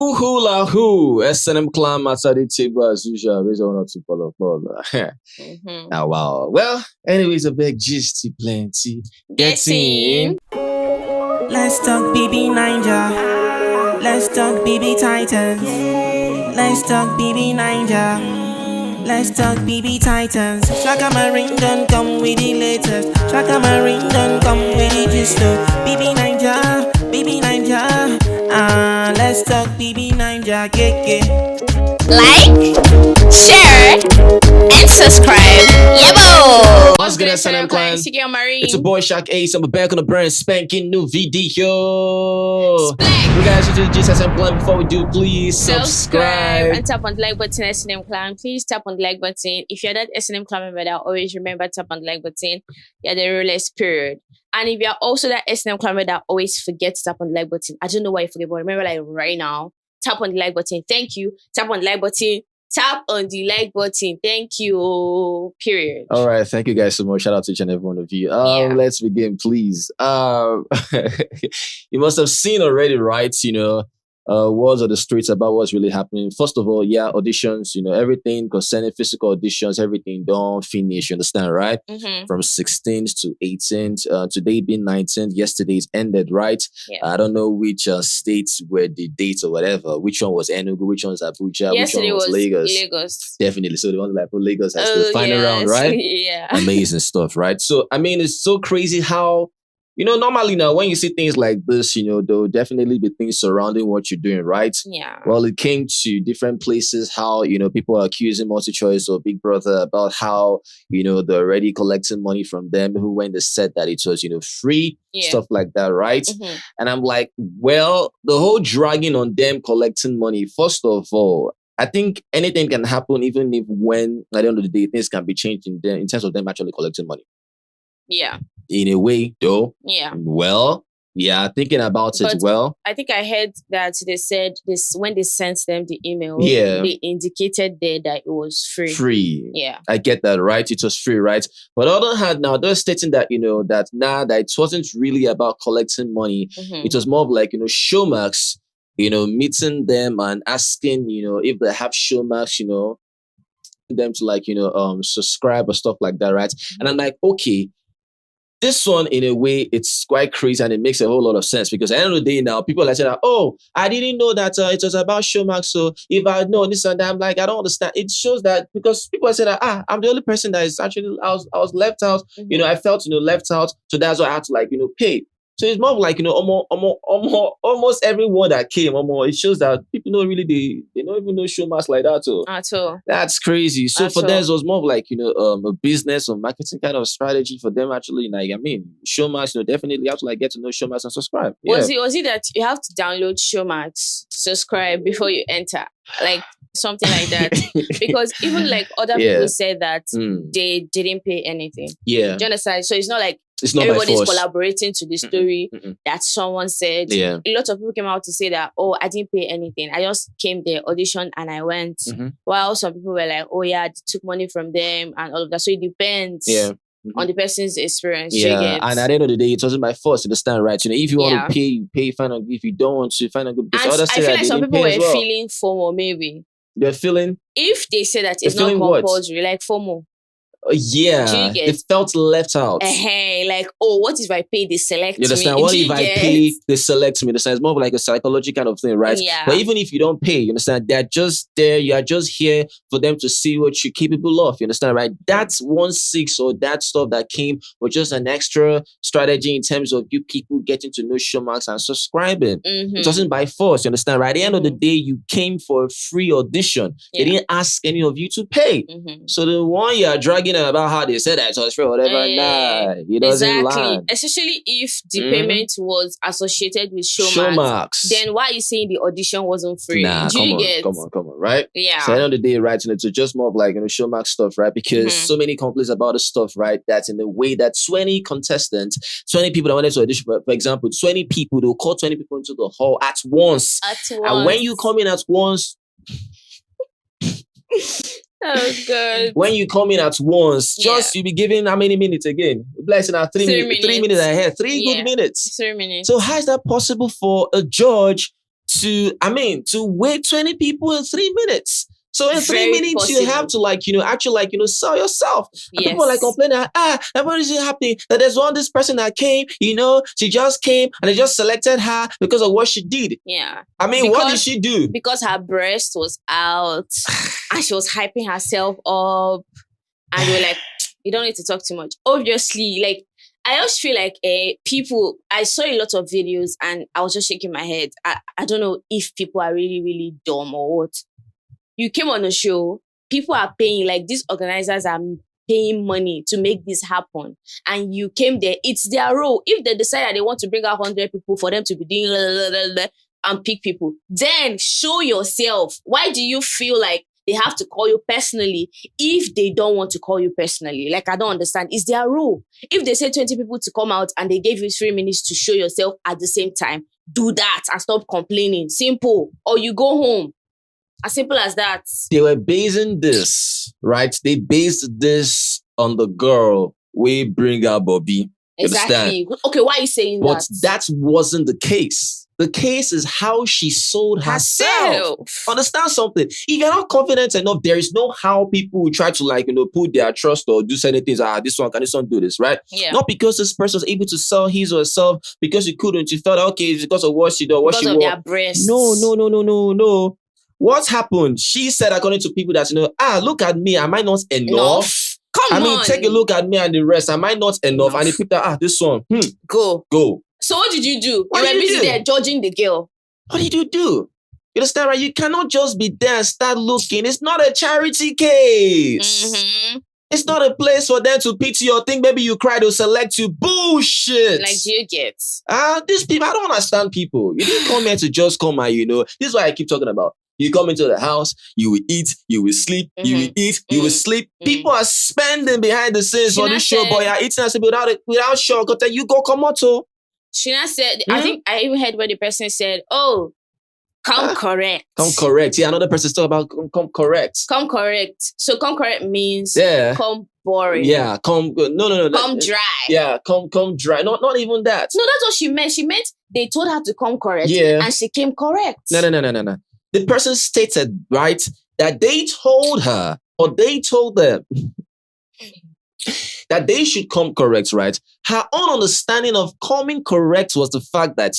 Hula who SNM clan matter the table as usual. Raise on to follow. Ah, wow. Well, anyways, a big gist plenty. Getting. Let's talk BBNaija. Let's talk BB Titans. Let's talk BBNaija. Let's talk BB Titans. Shaka my ring don't come with the latest. Shaka my ring don't come with the gist. BBNaija, BBNaija. Let's talk BBNaija. Like, share, and subscribe. Yebo! What's good, SNM clan? It's a boy Shock Ace. I'm back on a brand spanking new video. You guys should do the GSM clan. Before we do, please subscribe and tap on the like button. SNM clan, please tap on the like button. If you're that SNM clan member, that always remember tap on the like button. You're the realest period. And if you're also that SNM clan member that always forget to tap on the like button, I don't know why you forget, but remember, like right now, tap on the like button. Thank you. Tap on the like button. Tap on the like button. Thank you. Period. All right. Thank you guys so much. Shout out to each and every one of you. Let's begin, please. You must have seen already, right? Words of the streets about what's really happening. First of all, auditions, everything concerning physical auditions, everything don't finish, you understand, right? From 16th to 18th, today being 19th, yesterday's ended, right? I don't know which states were the dates or whatever. Which one was Enugu, which one was Abuja, yesterday which one was Lagos. Definitely. So the ones like put Lagos as the final round, right? Yeah. Amazing stuff, right? So, I mean, it's so crazy how normally now when you see things like this, there'll definitely be things surrounding what you're doing, right? Yeah. Well, it came to different places, how, people are accusing MultiChoice or Big Brother about how, they're already collecting money from them who when they said that it was, free, stuff like that, right? And I'm like, well, the whole dragging on them collecting money, first of all, I think anything can happen even if when, at the end of the day, things can be changed in terms of them actually collecting money. Yeah. In a way, though. Yeah. Well, thinking about it. Well, I think I heard that they said this when they sent them the email. Yeah. They indicated there that it was free. Free. Yeah. I get that, right? It was free, right? But on the other hand, now they're stating that that it wasn't really about collecting money. It was more of like Showmax, meeting them and asking if they have Showmax, them to subscribe or stuff like that, right? And I'm like, okay. This one, in a way, it's quite crazy and it makes a whole lot of sense because at the end of the day now, people are saying, oh, I didn't know that it was about Showmax. So if I know this and that, I'm like, I don't understand. It shows that because people are saying that, I'm the only person that is actually, I was left out. I felt, left out. So that's why I had to pay. So it's more of like, almost everyone that came, it shows that people don't really, they don't even know Showmax like that too. At all. That's crazy. So At for them, all. it was more of like, a business or marketing kind of strategy for them actually. Showmax, definitely you have to get to know Showmax and subscribe. Was it that you have to download Showmax, subscribe before you enter? Like something like that. Because even other people said that they didn't pay anything. Yeah. Do you understand? So it's not like it's not everybody's collaborating to the story that someone said. Yeah. A lot of people came out to say that, oh, I didn't pay anything. I just came there, auditioned, and I went. While some people were like, oh yeah, they took money from them and all of that. So it depends on the person's experience. Yeah. And at the end of the day, it wasn't by force, you understand, right? If you want to pay, you pay, fine and good. If you don't want to, fine and good. And I feel like some people were feeling FOMO, maybe. They're feeling? If they say that it's not compulsory, like FOMO. Yeah, it felt left out. What if I pay, they select me? You understand? What if I pay, they select me? It's more of like a psychology kind of thing, right? Yeah. But even if you don't pay, you understand? They're just there. You are just here for them to see what you're capable of. You understand, right? That's 1/6 or that stuff that came with just an extra strategy in terms of you people getting to know Showmax and subscribing. It wasn't by force. You understand, right? At the end of the day, you came for a free audition. They didn't ask any of you to pay. So the one you are dragging about how they said that it was free or whatever, nah, it doesn't lie. Especially if the payment was associated with Showmax. Then why are you saying the audition wasn't free? Nah, come on, right? Yeah. So at the end of the day, right, it's just more of like Showmax stuff, right? Because so many complaints about the stuff, right? That's in the way that 20 contestants, 20 people that wanted to audition, for example, 20 people, they'll call 20 people into the hall at once. And when you come in at once, oh god! When you come in at once, just you be given how many minutes again? Blessing at 3 minutes. 3 minutes ahead. 3 good minutes. 3 minutes. So how is that possible for a judge to wait 20 people in 3 minutes. So in 3 minutes, you have to actually sell yourself. And people are like complaining, what is it happening? That there's this person that came, she just came and they just selected her because of what she did. Yeah. What did she do? Because her breast was out and she was hyping herself up. And they were like, you don't need to talk too much. Obviously, like, I always feel like people, I saw a lot of videos and I was just shaking my head. I don't know if people are really, really dumb or what. You came on a show, people are paying, like these organizers are paying money to make this happen. And you came there, it's their role. If they decide that they want to bring out 100 people for them to be doing and pick people, then show yourself. Why do you feel like they have to call you personally if they don't want to call you personally? Like, I don't understand. It's their rule. If they say 20 people to come out and they gave you 3 minutes to show yourself at the same time, do that and stop complaining. Simple. Or you go home. As simple as that. They were basing this, right? They based this on the girl we bring out Bobby. Exactly. Okay, why are you saying but that? But that wasn't the case. The case is how she sold herself. Understand something? If you're not confident enough, there is no how people will try to put their trust or do certain things. This one do this, right? Yeah. Not because this person was able to sell his or herself because you couldn't. You felt okay, it's because of what she did, what because she of wore. Their breasts. No. What happened? She said, according to people that, look at me. Am I not enough? Come on. Take a look at me and the rest. Am I not enough? And the people that, this one, go. So what did you do? You were busy there judging the girl. What did you do? You understand, right? You cannot just be there and start looking. It's not a charity case. Mm-hmm. It's not a place for them to pity you or think maybe you cry to select you. Bullshit. Like, do you get? These people, I don't understand people. You didn't come here to just come and, this is what I keep talking about. You come into the house, you will eat, you will sleep, you will eat, you will sleep. People are spending behind the scenes for this show, but you're eating and sleeping without show. You go come out too. Shina said, I think I even heard where the person said, come correct. Come correct. Yeah, another person's talking about come correct. Come correct. So come correct means come boring. Yeah, no. Come dry. Yeah, come dry. Not even that. No, that's what she meant. She meant they told her to come correct. Yeah. And she came correct. No. The person stated, right, that they told her or they told them that they should come correct, right? Her own understanding of coming correct was the fact that,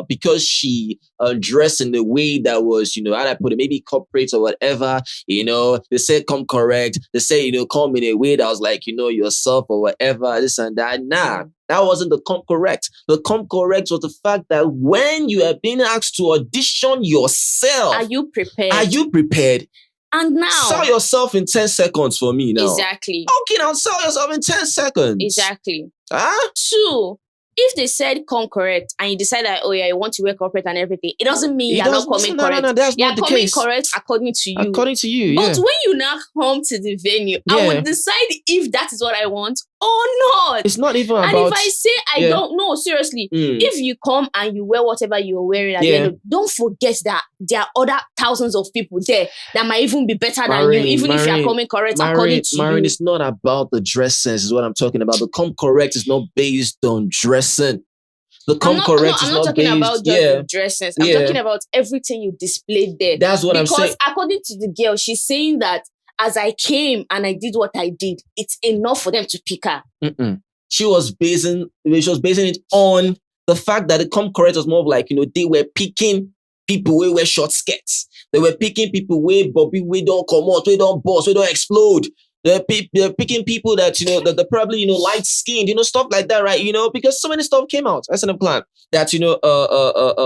because she dressed in a way that was, how do I put it, maybe corporate or whatever, they said come correct. They say, come in a way that was like, yourself or whatever, this and that. Nah, that wasn't the come correct. The come correct was the fact that when you are being asked to audition yourself, are you prepared? And now, sell yourself in 10 seconds for me now. Exactly. Okay, now sell yourself in 10 seconds. Exactly. Huh? 2, if they said come correct and you decide that, you want to wear corporate and everything, it doesn't mean you're not coming correct. No, that's not the case. You're coming correct according to you. According to you, But when you now come to the venue, I will decide if that is what I want or not. It's not even about... And if I say I don't know, seriously, if you come and you wear whatever you're wearing at the end, don't forget that there are other thousands of people there that might even be better than you, even if you're coming correct according to you. It's not about the dress sense is what I'm talking about. The come correct is not based on dressing. The come correct is not based... I'm not talking about just dress sense. I'm talking about everything you displayed there. That's what I'm saying. Because according to the girl, she's saying that as I came and I did what I did, it's enough for them to pick her. She was basing it on the fact that the come correct was more of like, they were picking people who wear short skirts. They were picking people who Bobby, we don't come out, we don't bust, we don't explode. They're picking people that, that they're probably, light skinned, stuff like that, right? Because so many stuff came out. SNM Clan that,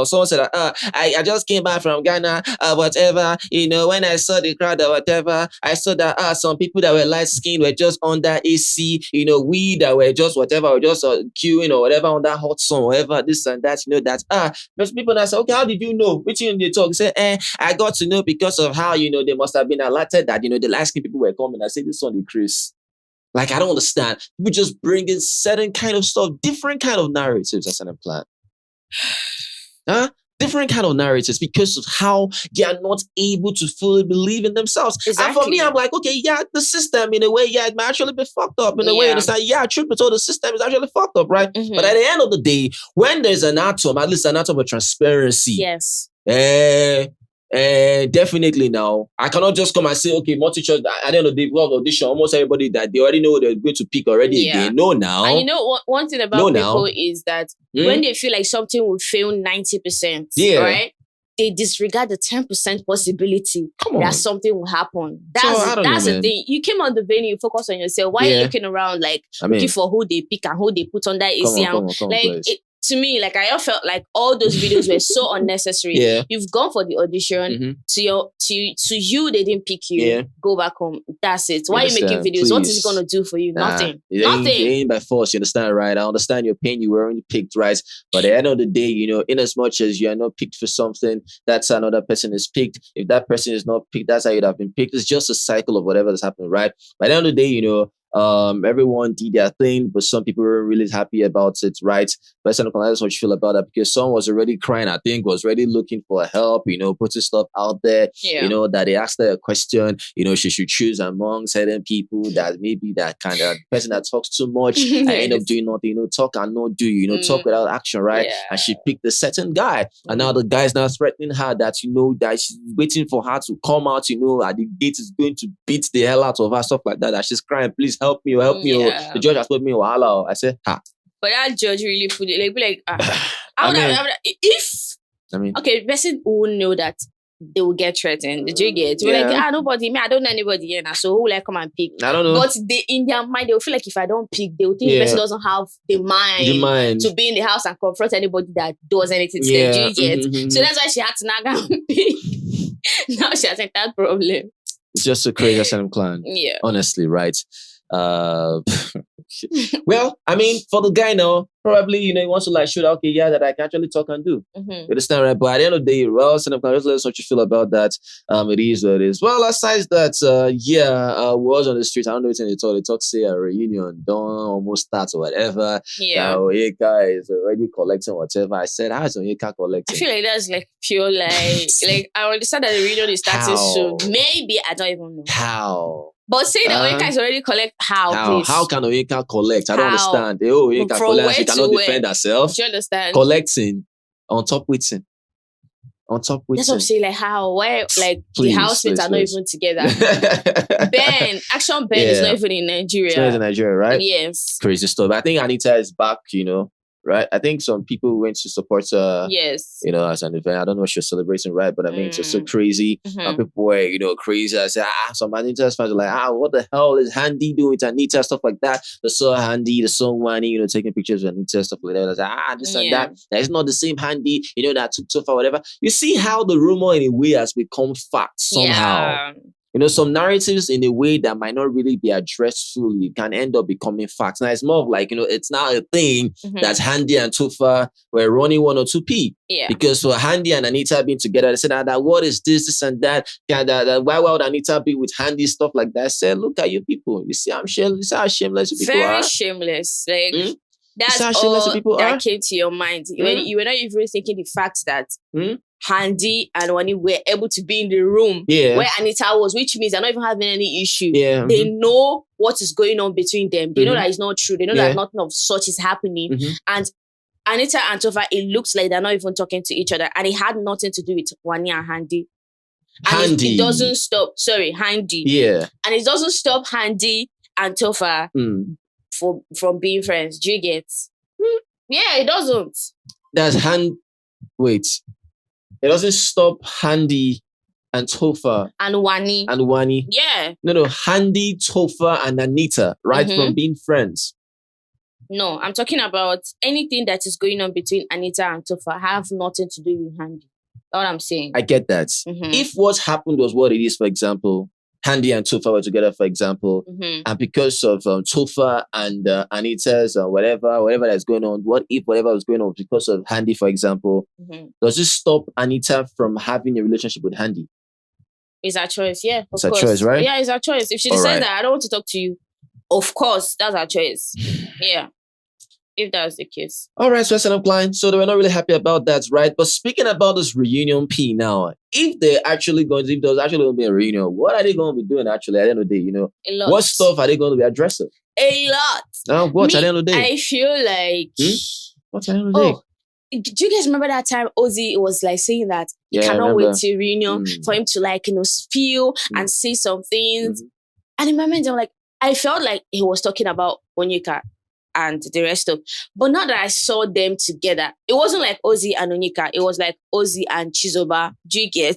someone said, I just came back from Ghana, whatever, when I saw the crowd or whatever, I saw that, some people that were light skinned were just under AC, we that were just whatever, or just queuing or whatever on that hot sun, whatever, this and that, there's people that say, okay, how did you know? Which they talk? Say, I got to know because of how, they must have been alerted that, the light skinned people were coming. I said, this on the Chris. Like, I don't understand. We just bring in certain kind of stuff, different kind of narratives as an plan. different kind of narratives because of how they are not able to fully believe in themselves. And for me, I'm like, okay, yeah, the system in a way, yeah, it might actually be fucked up in a way. You understand? Yeah, truth be told, the system is actually fucked up, right? But at the end of the day, when there's an atom, at least an atom of transparency, yes. Definitely now. I cannot just come and say, okay, multi-choice, at the end of the day, we have audition, almost everybody that they already know they're going to pick already again. No, now. And you know, one thing about people is that when they feel like something will fail 90%, right? They disregard the 10% possibility that something will happen. That's the thing. You came on the venue, you focus on yourself. Why are you looking around like looking for who they pick and who they put on that AC? To me, like I felt like all those videos were so unnecessary. You've gone for the audition. To you, they didn't pick you. Go back home. That's it. Why are you making videos? Please. What is it gonna do for you? Nothing. Nothing. It ain't by force. You understand, right? I understand your pain. You were only picked, right? But at the end of the day, you know, in as much as you are not picked for something, that's another person is picked. If that person is not picked, that's how you'd have been picked. It's just a cycle of whatever has happened, right? By the end of the day, you know. Everyone did their thing, but some people were really happy about it, right? But that's what you feel about that because someone was already crying, I think, was already looking for help, you know, putting stuff out there, you know, that they asked her a question, you know, she should choose among certain people that maybe that kind of person that talks too much and end up doing nothing, you know, talk and not do, you know, talk without action, right? And she picked a certain guy, and now the guy's now threatening her that, you know, that she's waiting for her to come out, you know, at the gate is going to beat the hell out of her, stuff like that, that she's crying, please help me. The judge has put me wahala. I said, ha. But that judge really put it like okay, the person will know that they will get threatened. Did you get? Like, nobody, me, I don't know anybody here now, so who will I come and pick? I don't know. But in their mind, they'll feel like if I don't pick, they'll think the person doesn't have the mind to be in the house and confront anybody that does anything to them. Do you get? So that's why she had to now go and pick. Now she has that problem. It's just a crazy SNM clan. Yeah. Honestly, right? Well, I mean, for the guy now, probably, you know, he wants to like show that, okay, yeah, that I can actually talk and do. You understand, right? But at the end of the day, well, just let us what you feel about that. It is what it is. Well, aside that, we was on the street. I don't know if they talk, say a reunion done almost starts or whatever. Onyeka is already collecting whatever. I said, how is Onyeka collecting? I feel like that's like pure like I understand that the reunion is starting soon. Maybe I don't even know. How? But say that Onyeka is already collect how? How can Onyeka collect? I don't understand. Onyeka collect, she cannot defend herself. Do you understand? Collecting on top waiting. On top waiting. That's what I'm saying. Like how? Where like the housemates are not even together. Action Ben is not even in Nigeria. It's not in Nigeria, right? Yes. Crazy stuff. I think Anita is back, you know. Right, I think some people went to support her. Yes, you know, as an event. I don't know if she's celebrating, right? But I mean, it's just so crazy. And people were, you know, crazy. I said, some Anita's fans are like, what the hell is Handi doing to Anita? Stuff like that. The saw Handi, the song Wani, you know, taking pictures of Anita, stuff like that. I was like, this and that. It's not the same Handi, you know, that took so far, whatever. You see how the rumor in a way has become fact somehow. You know, some narratives in a way that might not really be addressed fully can end up becoming facts. Now, it's more of like, you know, it's now a thing that Handi and Tofa were running 102p. Yeah. Because for Handi and Anita being together, they said, that what is this and that? Why would Anita be with Handi, stuff like that? I said, look at you people. You see, I'm shameless. You see how shameless you people are? Very shameless. Like, that's all that came to your mind. When you were not even thinking the fact that Handi and Wani were able to be in the room where Anita was, which means they're not even having any issue. They know what is going on between them. They know that it's not true. They know that nothing of such is happening. And Anita and Tofa, it looks like they're not even talking to each other. And it had nothing to do with Wani and Handi. And it doesn't stop, Handi. Yeah. And it doesn't stop Handi and Tofa from being friends. Do you get? Yeah, it doesn't. Wait. It doesn't stop Handi and Tofa. And Wani. Yeah. No. Handi, Tofa, and Anita, right? From being friends. No, I'm talking about anything that is going on between Anita and Tofa have nothing to do with Handi. That's what I'm saying. I get that. If what happened was what it is, for example, Handi and Tofa were together, for example, and because of Tofa and Anita's whatever that's going on, what if whatever was going on because of Handi, for example, does this stop Anita from having a relationship with Handi? It's her choice, yeah. It's her choice, right? Yeah, it's her choice. If she decides that I don't want to talk to you, of course, that's her choice. Yeah. if that was the case. All right, so SNM client. So they were not really happy about that, right? But speaking about this reunion P now, if there's actually going to be a reunion, what are they going to be doing actually at the end of the day? You know, A lot. what stuff are they going to be addressing? A lot. What at the end of the day? I feel like What's at the end of the day? Do you guys remember that time Ozzy was like saying that he Yeah, I cannot remember. wait till reunion for him to like, you know, spill and say some things? And in my mind, I'm like, I felt like he was talking about Onyeka and the rest of, but now that I saw them together, it wasn't like Ozzy and Onyeka, it was like Ozzy and Chizoba. Do you get?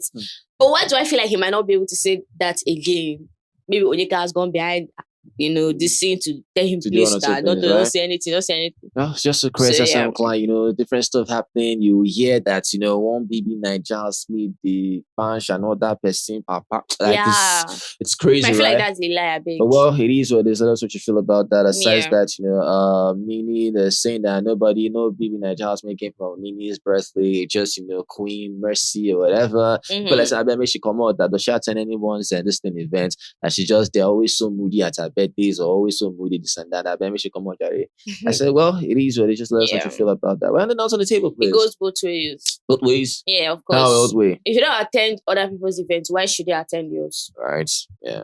But why do I feel like he might not be able to say that again? Maybe Onyeka has gone behind, you know, this scene to tell him To do please one or two start. things, Don't right? say anything. Don't say anything. Oh, it's just a crazy So, yeah. client, you know, different stuff happening. You hear that, you know, one BBNaija made the punch and other person, papa. Like Yeah. it's crazy, I feel right? like that's a lie, big. But well, it is what it is. That's what you feel about that. Aside Yeah. that, you know, Nini, they're saying that no BBNaija house making for Nini's birthday, just, you know, Queen Mercy or whatever. But like, I bet me she come out that the she attend anyone's and this thing event, and she just, they're always so moody at her birthdays or always so moody, this and that. I bet me she come out that way. I said, well, it is what it is. Just let us know what you feel about that. Well, and then else on the table, please. It goes both ways. Both ways? Yeah, of course. How else way? If you don't attend other people's events, why should they attend yours? Right. Yeah.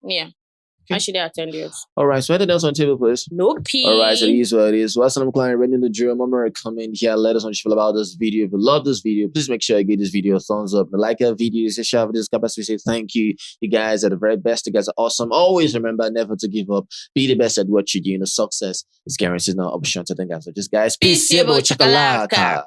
Yeah. Why should they attend yours? All right. So anything else on the table, please? No P. All right, so it is what it is. What's some client ready in the drill? Remember, comment here. Let us know what you feel about this video. If you love this video, please make sure you give this video a thumbs up. And like our videos, share with this capacity. Say thank you. You guys are the very best. You guys are awesome. Always remember never to give up. Be the best at what you do. You know, success is guaranteed, no option. So thank you guys. So just guys, peace. Peace, Chakalaka.